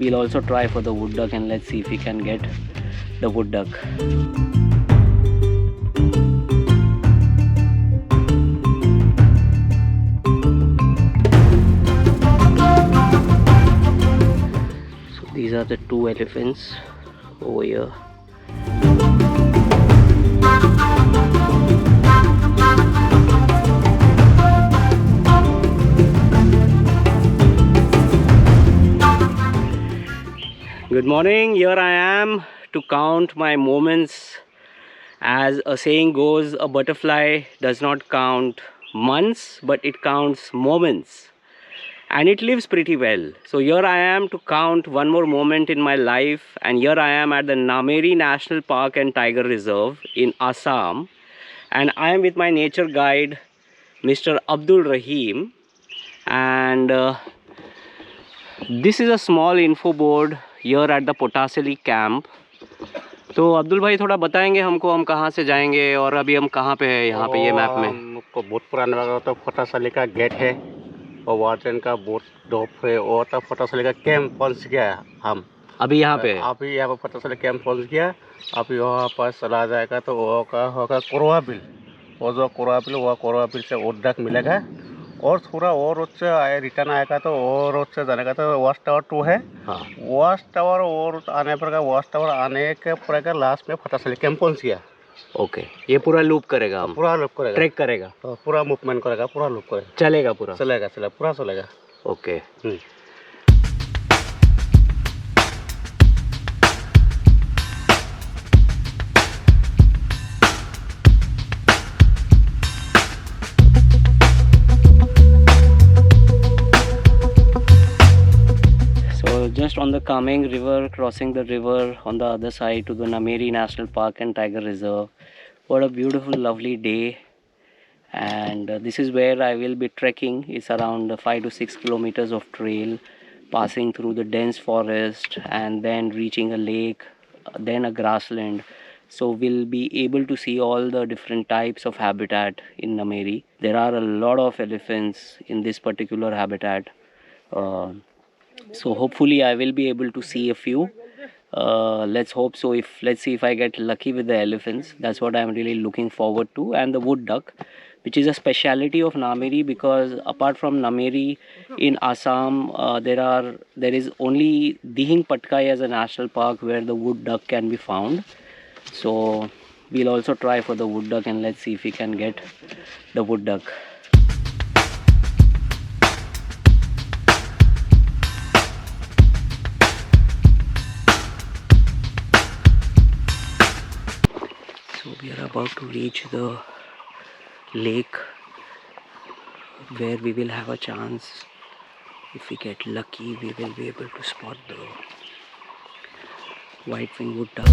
we'll also try for the wood duck, and let's see if we can get the wood duck. So these are the two elephants over here. Good morning. Here I am to count my moments. As a saying goes, a butterfly does not count months, but it counts moments, and it lives pretty well. So here I am to count one more moment in my life, and here I am at the Nameri National Park and Tiger Reserve in Assam, and I am with my nature guide Mr. Abdul Rahim, and this is a small info board here at the Potasili camp. तो अब्दुल भाई थोड़ा बताएंगे हमको, हम कहाँ से जाएंगे और अभी हम कहाँ पे हैं यहाँ पे ये मैप में? हमको बहुत पुराना लगा तो पोटासली का गेट है और वाटन का बोट डॉप है और तब पोटासली का कैंप पहुँच गया हम अभी यहाँ पे। अभी यहाँ पर पोटासली कैंप पहुँच गया। अभी वहाँ पर चला जाएगा तो वो का होगा कोरवा बिल, और जो कोरवा बिल वो कोरवा बिल से वुड डक मिलेगा, और थोड़ा और उससे रिटर्न आएगा तो और उससे जाने का तो वॉच टावर 2 है। हाँ, वॉच टावर और आने पर का वॉच टावर आने के पर का लास्ट में फटासली कैंप पहुँच गया। ओके, ये पूरा लूप करेगा, हम पूरा लूप करेगा, ट्रैक करेगा, पूरा मूवमेंट करेगा, पूरा लूप करेगा, चलेगा पूरा, चलेगा पूरा चलेगा। Okay. Just on the Kameng river, crossing the river on the other side to the Nameri National Park and Tiger Reserve. What a beautiful, lovely day. And this is where I will be trekking. It's around 5 to 6 kilometers of trail, passing through the dense forest and then reaching a lake, then a grassland. So we'll be able to see all the different types of habitat in Nameri. There are a lot of elephants in this particular habitat. So hopefully I will be able to see a few. Let's hope so. Let's see if I get lucky with the elephants. That's what I'm really looking forward to. And the wood duck, which is a speciality of Nameri, because apart from Nameri in Assam, there is only Dihing Patkai as a national park where the wood duck can be found. So we'll also try for the wood duck, and let's see if we can get the wood duck. So we are about to reach the lake where we will have a chance. If we get lucky, we will be able to spot the white-winged wood duck.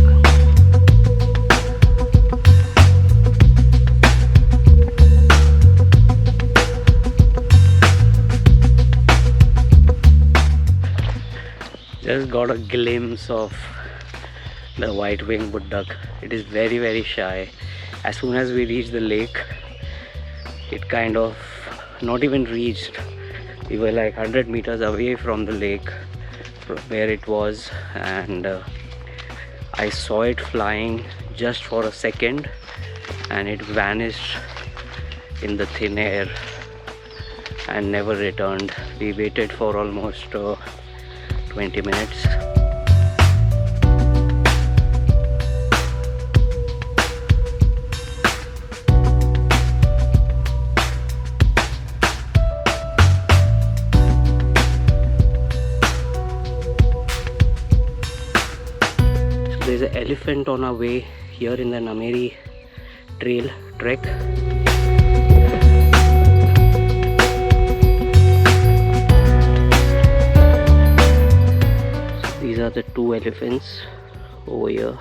Just got a glimpse of the white-winged wood duck. It is very, very shy. As soon as we reached the lake, it kind of not even reached. We were like 100 meters away from the lake from where it was, and I saw it flying just for a second and it vanished in the thin air and never returned. We waited for almost 20 minutes. There's an elephant on our way here in the Nameri trail trek. So these are the two elephants over here.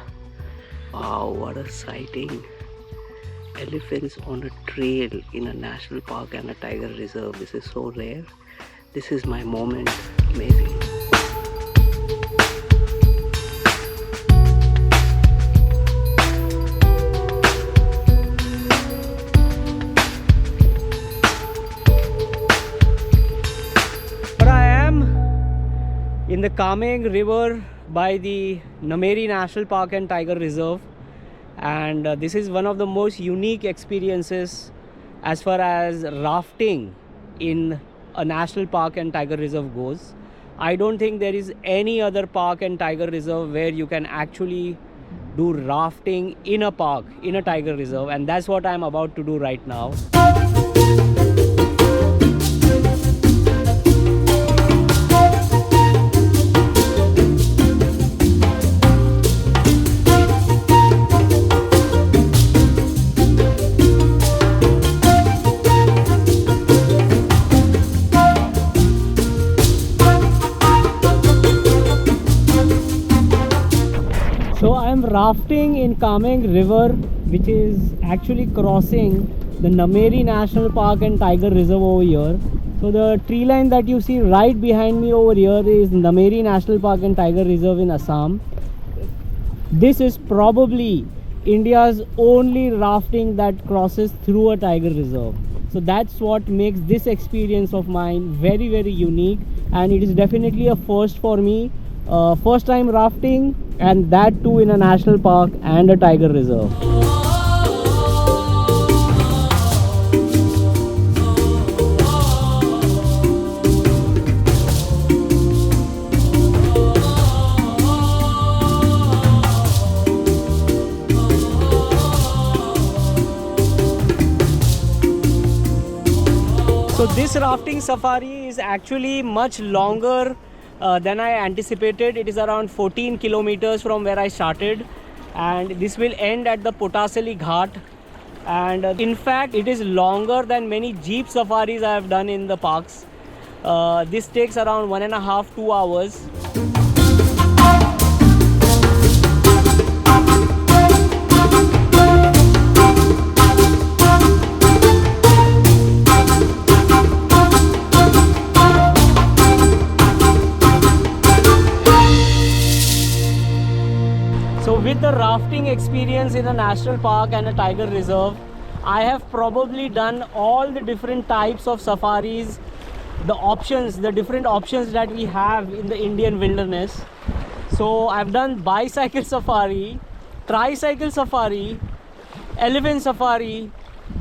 Wow, what a sighting! Elephants on a trail in a national park and a tiger reserve. This is so rare. This is my moment. Amazing. in the Kameng River by the Nameri National Park and Tiger Reserve, and this is one of the most unique experiences as far as rafting in a national park and tiger reserve goes. I don't think there is any other park and tiger reserve where you can actually do rafting in a park, in a tiger reserve, and that's what I'm about to do right now. So I am rafting in Kameng River, which is actually crossing the Nameri National Park and Tiger Reserve over here. So the tree line that you see right behind me over here is Nameri National Park and Tiger Reserve in Assam. This is probably India's only rafting that crosses through a tiger reserve. So that's what makes this experience of mine very, very unique, and it is definitely a first for me. First time rafting, and that too in a national park and a tiger reserve. So this rafting safari is actually much longer than I anticipated. It is around 14 kilometers from where I started, and this will end at the Potasali Ghat. And in fact, it is longer than many jeep safaris I have done in the parks. This takes around 1.5–2 hours. With the rafting experience in a national park and a tiger reserve, I have probably done all the different types of safaris, the different options that we have in the Indian wilderness. So I've done bicycle safari, tricycle safari, elephant safari,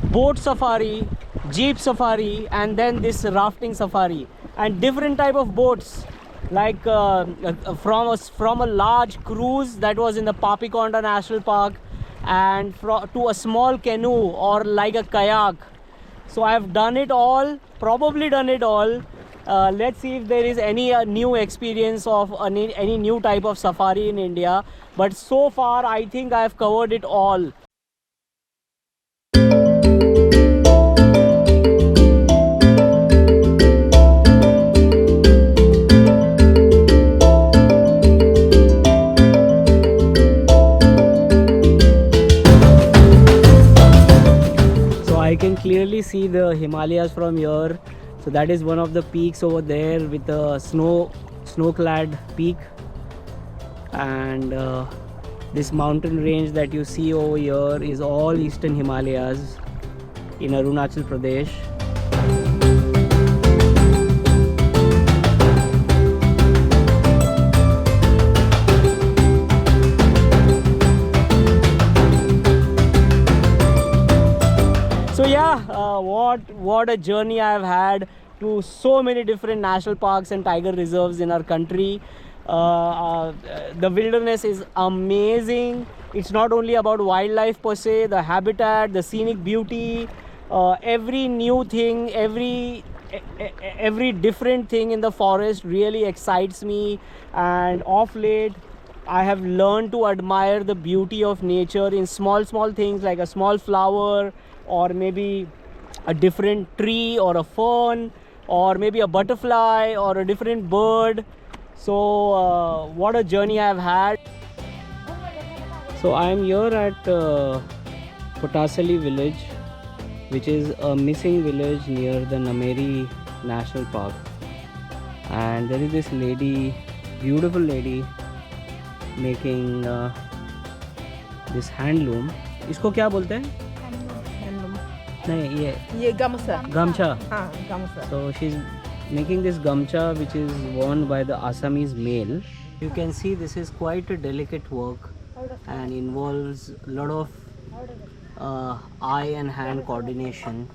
boat safari, jeep safari, and then this rafting safari, and different type of boats, like from a large cruise that was in the Pakke National Park, and to a small canoe or like a kayak. So I have done it all, probably done it all. Let's see if there is any new experience of any new type of safari in India, but so far I think I have covered it all. I can clearly see the Himalayas from here. So that is one of the peaks over there with a snow-clad peak, and this mountain range that you see over here is all eastern Himalayas in Arunachal Pradesh. So yeah, what a journey I have had to so many different national parks and tiger reserves in our country. The wilderness is amazing. It's not only about wildlife per se, the habitat, the scenic beauty, every new thing, every different thing in the forest really excites me. And of late I have learned to admire the beauty of nature in small things, like a small flower, or maybe a different tree or a fern, or maybe a butterfly or a different bird. So what a journey I have had. So I am here at Potasali village, which is a missing village near the Nameri National Park, and there is this lady, beautiful lady, making this hand loom. इसको क्या बोलते हैं? नहीं, ये गमछा. गमछा. हाँ, गमछा. So she's making this gamcha, which is worn by the Assamese male. You can see this is quite a delicate work and involves a lot of eye and hand coordination.